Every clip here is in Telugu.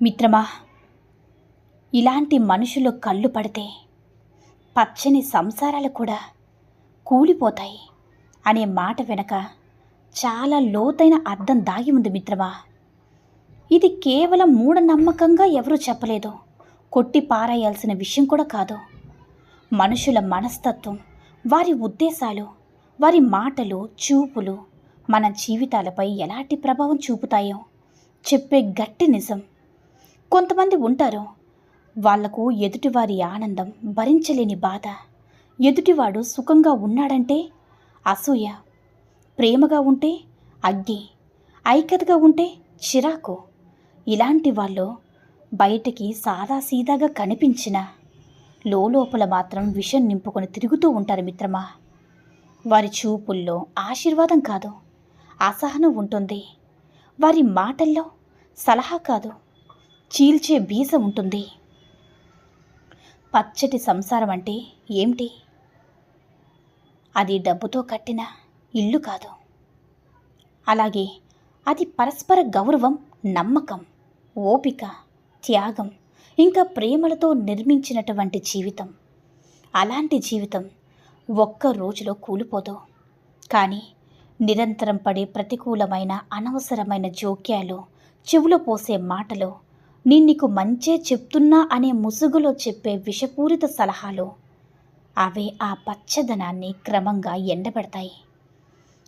మిత్రమా, ఇలాంటి మనుషులు కళ్ళు పడితే పచ్చని సంసారాలు కూడా కూలిపోతాయి అనే మాట వెనక చాలా లోతైన అర్థం దాగి ఉంది మిత్రమా. ఇది కేవలం మూఢనమ్మకంగా ఎవరూ చెప్పలేదు, కొట్టి పారేయాల్సిన విషయం కూడా కాదు. మనుషుల మనస్తత్వం, వారి ఉద్దేశాలు, వారి మాటలు, చూపులు మన జీవితాలపై ఎలాంటి ప్రభావం చూపుతాయో చెప్పే గట్టి నిజం. కొంతమంది ఉంటారు, వాళ్లకు ఎదుటివారి ఆనందం భరించలేని బాధ, ఎదుటివాడు సుఖంగా ఉన్నాడంటే అసూయ, ప్రేమగా ఉంటే అగ్గి, ఐక్యతగా ఉంటే చిరాకు. ఇలాంటి వాళ్ళు బయటికి సాదాసీదాగా కనిపించినా లోపల మాత్రం విషం నింపుకొని తిరుగుతూ ఉంటారు మిత్రమా. వారి చూపుల్లో ఆశీర్వాదం కాదు, అసహనం ఉంటుంది. వారి మాటల్లో సలహా కాదు, చీల్చే బీజం ఉంటుంది. పచ్చటి సంసారం అంటే ఏమిటి? అది డబ్బుతో కట్టిన ఇల్లు కాదు. అలాగే అది పరస్పర గౌరవం, నమ్మకం, ఓపిక, త్యాగం, ఇంకా ప్రేమలతో నిర్మించినటువంటి జీవితం. అలాంటి జీవితం ఒక్క రోజులో కూలిపోదు. కానీ నిరంతరం పడే ప్రతికూలమైన అనవసరమైన జోక్యాలు, చెవులో పోసే మాటలు, నీకు మంచే చెప్తున్నా అనే ముసుగులో చెప్పే విషపూరిత సలహాలు, అవే ఆ పచ్చదనాన్ని క్రమంగా ఎండబెడతాయి.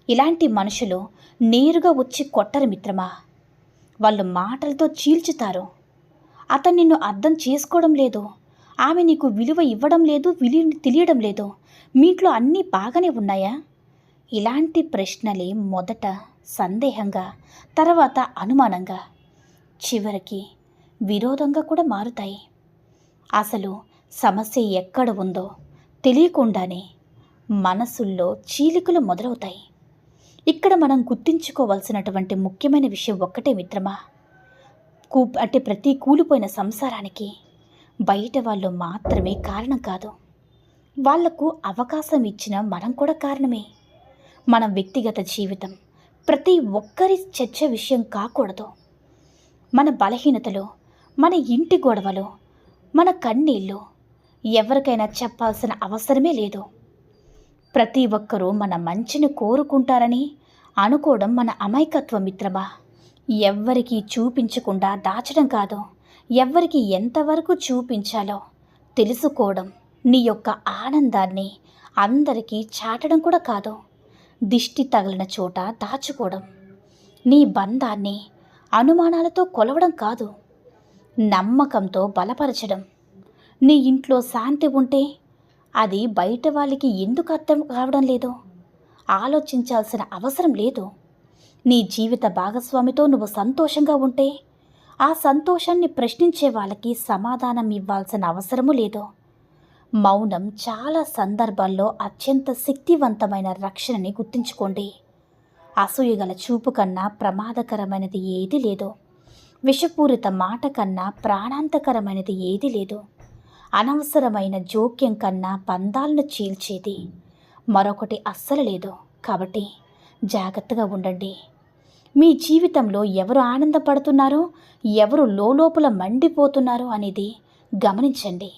ఇలాంటి మనుషులు నేరుగా వచ్చి కొట్టరు మిత్రమా. వాళ్ళు మాటలతో చీల్చుతారు. అతను నిన్ను అర్థం చేసుకోవడం లేదు, ఆమె నీకు విలువ ఇవ్వడం లేదు, తెలియడం లేదు, మీట్లో అన్నీ బాగానే ఉన్నాయా? ఇలాంటి ప్రశ్నలే మొదట సందేహంగా, తర్వాత అనుమానంగా, చివరికి విరోధంగా కూడా మారుతాయి. అసలు సమస్య ఎక్కడ ఉందో తెలియకుండానే మనసుల్లో చీలికలు మొదలవుతాయి. ఇక్కడ మనం గుర్తించుకోవాల్సినటువంటి ముఖ్యమైన విషయం ఒక్కటే మిత్రమా. ప్రతి కూలిపోయిన సంసారానికి బయట వాళ్ళు మాత్రమే కారణం కాదు. వాళ్లకు అవకాశం ఇచ్చిన మనం కూడా కారణమే. మన వ్యక్తిగత జీవితం ప్రతి ఒక్కరి చర్చ విషయం కాకూడదు. మన బలహీనతలు, మన ఇంటి గొడవలు, మన కన్నీళ్ళు ఎవరికైనా చెప్పాల్సిన అవసరమే లేదు. ప్రతి ఒక్కరూ మన మంచిని కోరుకుంటారని అనుకోవడం మన అమాయకత్వం మిత్రమా. ఎవ్వరికీ చూపించకుండా దాచడం కాదు, ఎవ్వరికి ఎంతవరకు చూపించాలో తెలుసుకోవడం, నీ యొక్క ఆనందాన్ని అందరికీ చాటడం కూడా కాదు, దిష్టి తగిలిన చోట దాచుకోవడం, నీ బంధాన్ని అనుమానాలతో కొలవడం కాదు, నమ్మకంతో బలపరచడం. నీ ఇంట్లో శాంతి ఉంటే అది బయట వాళ్ళకి ఎందుకు అర్థం కావడం లేదో ఆలోచించాల్సిన అవసరం లేదు. నీ జీవిత భాగస్వామితో నువ్వు సంతోషంగా ఉంటే ఆ సంతోషాన్ని ప్రశ్నించే వాళ్ళకి సమాధానం ఇవ్వాల్సిన అవసరము లేదు. మౌనం చాలా సందర్భాల్లో అత్యంత శక్తివంతమైన రక్షణని గుర్తుంచుకోండి. అసూయగల చూపు కన్నా ప్రమాదకరమైనది ఏదీ లేదు. విషపూరిత మాట కన్నా ప్రాణాంతకరమైనది ఏదీ లేదు. అనవసరమైన జోక్యం కన్నా బంధాలను చీల్చేది మరొకటి అస్సలు లేదు. కాబట్టి జాగ్రత్తగా ఉండండి. మీ జీవితంలో ఎవరు ఆనందపడుతున్నారో, ఎవరు లోపల మండిపోతున్నారో అనేది గమనించండి.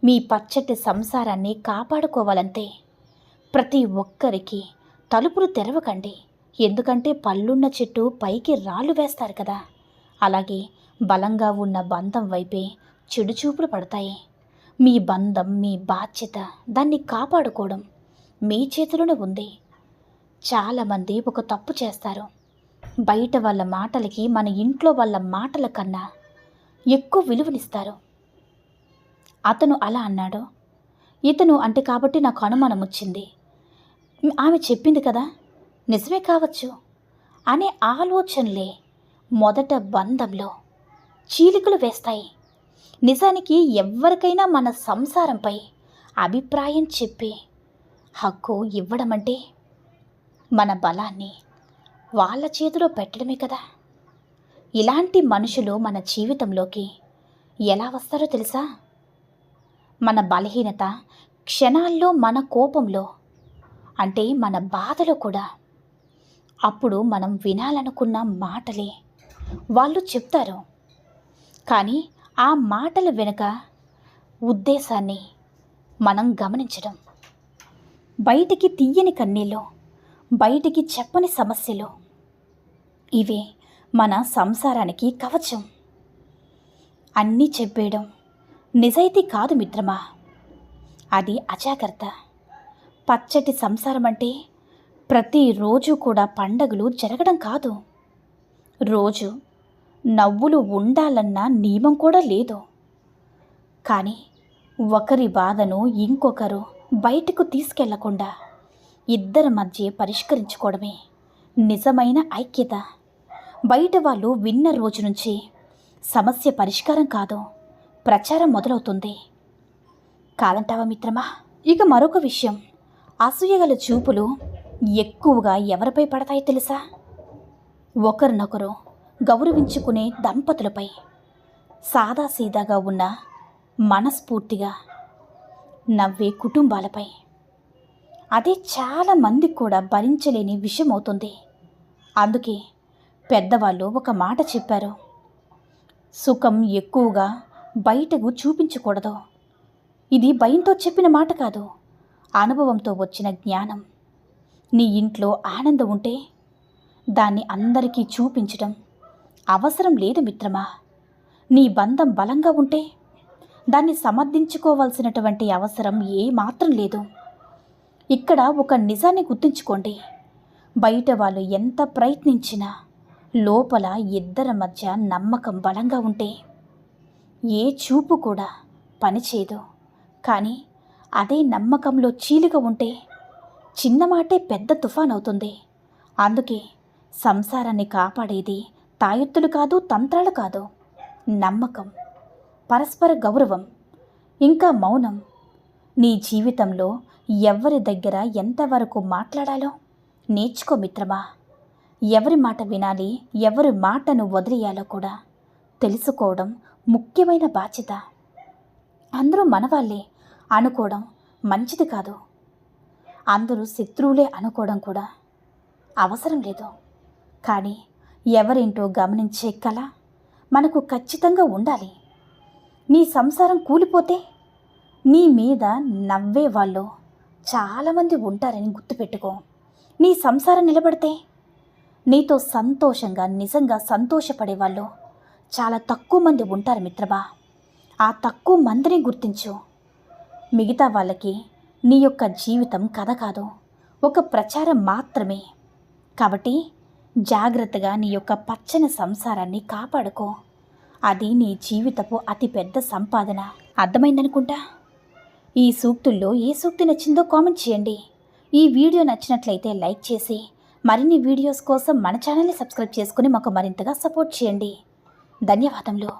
మీ పచ్చటి సంసారాన్ని కాపాడుకోవాలంటే ప్రతి ఒక్కరికి తలుపులు తెరవకండి. ఎందుకంటే పళ్ళున్న చెట్టు పైకి రాళ్ళు వేస్తారు కదా. అలాగే బలంగా ఉన్న బంధం వైపే చెడు చూపులు పడతాయి. మీ బంధం, మీ బాధ్యత, దాన్ని కాపాడుకోవడం మీ చేతిలోనే ఉంది. చాలామంది ఒక తప్పు చేస్తారు. బయట వాళ్ళ మాటలకి మన ఇంట్లో వాళ్ళ మాటల కన్నా ఎక్కువ విలువనిస్తారు. అతను అలా అన్నాడు, ఇతను అంటే కాబట్టి నాకు అనుమానం వచ్చింది, ఆమె చెప్పింది కదా, నిజమే కావచ్చు అనే ఆలోచనలే మొదట బంధంలో చీలికలు వేస్తాయి. నిజానికి ఎవరికైనా మన సంసారంపై అభిప్రాయం చెప్పే హక్కు ఇవ్వడం అంటే మన బలాన్ని వాళ్ళ చేతిలో పెట్టడమే కదా. ఇలాంటి మనుషులు మన జీవితంలోకి ఎలా వస్తారో తెలుసా? మన బలహీనత క్షణాల్లో, మన కోపంలో, అంటే మన బాధలో కూడా. అప్పుడు మనం వినాలనుకున్న మాటలే వాళ్ళు చెప్తారు. కానీ ఆ మాటల వెనుక ఉద్దేశాన్ని మనం గమనించడం. బయటికి తీయని కన్నీళ్ళు, బయటికి చెప్పని సమస్యలు, ఇవే మన సంసారానికి కవచం. అన్నీ చెప్పేయడం నిజాయితీ కాదు మిత్రమా, అది అజాగ్రత్త. పచ్చటి సంసారం అంటే ప్రతిరోజు కూడా పండగలు జరగడం కాదు. రోజు నవ్వులు ఉండాలన్న నియమం కూడా లేదు. కానీ ఒకరి బాధను ఇంకొకరు బయటకు తీసుకెళ్లకుండా ఇద్దరి మధ్య పరిష్కరించుకోవడమే నిజమైన ఐక్యత. బయట వాళ్ళు విన్న రోజు నుంచి సమస్య పరిష్కారం కాదు, ప్రచారం మొదలవుతుంది. కాదంటావా మిత్రమా? ఇక మరొక విషయం, అసూయగల చూపులు ఎక్కువగా ఎవరిపై పడతాయో తెలుసా? ఒకరినొకరు గౌరవించుకునే దంపతులపై, సాదాసీదాగా ఉన్న మనస్ఫూర్తిగా నవ్వే కుటుంబాలపై. అదే చాలా మందికి కూడా భరించలేని విషయం అవుతుంది. అందుకే పెద్దవాళ్ళు ఒక మాట చెప్పారు, సుఖం ఎక్కువగా బయటకు చూపించకూడదు. ఇది భయంతో చెప్పిన మాట కాదు, అనుభవంతో వచ్చిన జ్ఞానం. నీ ఇంట్లో ఆనందం ఉంటే దాన్ని అందరికీ చూపించడం అవసరం లేదు మిత్రమా. నీ బంధం బలంగా ఉంటే దాన్ని సమర్థించుకోవాల్సినటువంటి అవసరం ఏమాత్రం లేదు. ఇక్కడ ఒక నిజాన్ని గుర్తుంచుకోండి, బయట వాళ్ళు ఎంత ప్రయత్నించినా లోపల ఇద్దరి మధ్య నమ్మకం బలంగా ఉంటే ఏ చూపు కూడా పనిచేయదు. కానీ అదే నమ్మకంలో చీలిక ఉంటే చిన్న మాటే పెద్ద తుఫాన్ అవుతుంది. అందుకే సంసారాన్ని కాపాడేది తాయెత్తులు కాదు, తంత్రాలు కాదు, నమ్మకం, పరస్పర గౌరవం, ఇంకా మౌనం. నీ జీవితంలో ఎవరి దగ్గర ఎంతవరకు మాట్లాడాలో నేర్చుకో మిత్రమా. ఎవరి మాట వినాలి, ఎవరి మాటను వదిలేయాలో కూడా తెలుసుకోవడం ముఖ్యమైన బాధ్యత. అందరూ మనవాళ్ళే అనుకోవడం మంచిది కాదు, అందరూ శత్రువులే అనుకోవడం కూడా అవసరం లేదు. కానీ ఎవరేంటో గమనించే కళ మనకు ఖచ్చితంగా ఉండాలి. నీ సంసారం కూలిపోతే నీ మీద నవ్వే వాళ్ళు చాలామంది ఉంటారని గుర్తుపెట్టుకో. నీ సంసారం నిలబడితే నీతో సంతోషంగా నిజంగా సంతోషపడేవాళ్ళు చాలా తక్కువ మంది ఉంటారు మిత్రమా. ఆ తక్కువ మందిని గుర్తించు. మిగతా వాళ్ళకి నీ యొక్క జీవితం కథ కాదు, ఒక ప్రచారం మాత్రమే. కాబట్టి జాగ్రత్తగా నీ యొక్క పచ్చని సంసారాన్ని కాపాడుకో. అది నీ జీవితపు అతిపెద్ద సంపాదన. అర్థమైందనుకుంటా. ఈ సూక్తుల్లో ఏ సూక్తి నచ్చిందో కామెంట్ చేయండి. ఈ వీడియో నచ్చినట్లయితే లైక్ చేసి మరిన్ని వీడియోస్ కోసం మన ఛానల్ని సబ్స్క్రైబ్ చేసుకుని మాకు మరింతగా సపోర్ట్ చేయండి. ధన్యవాదములు.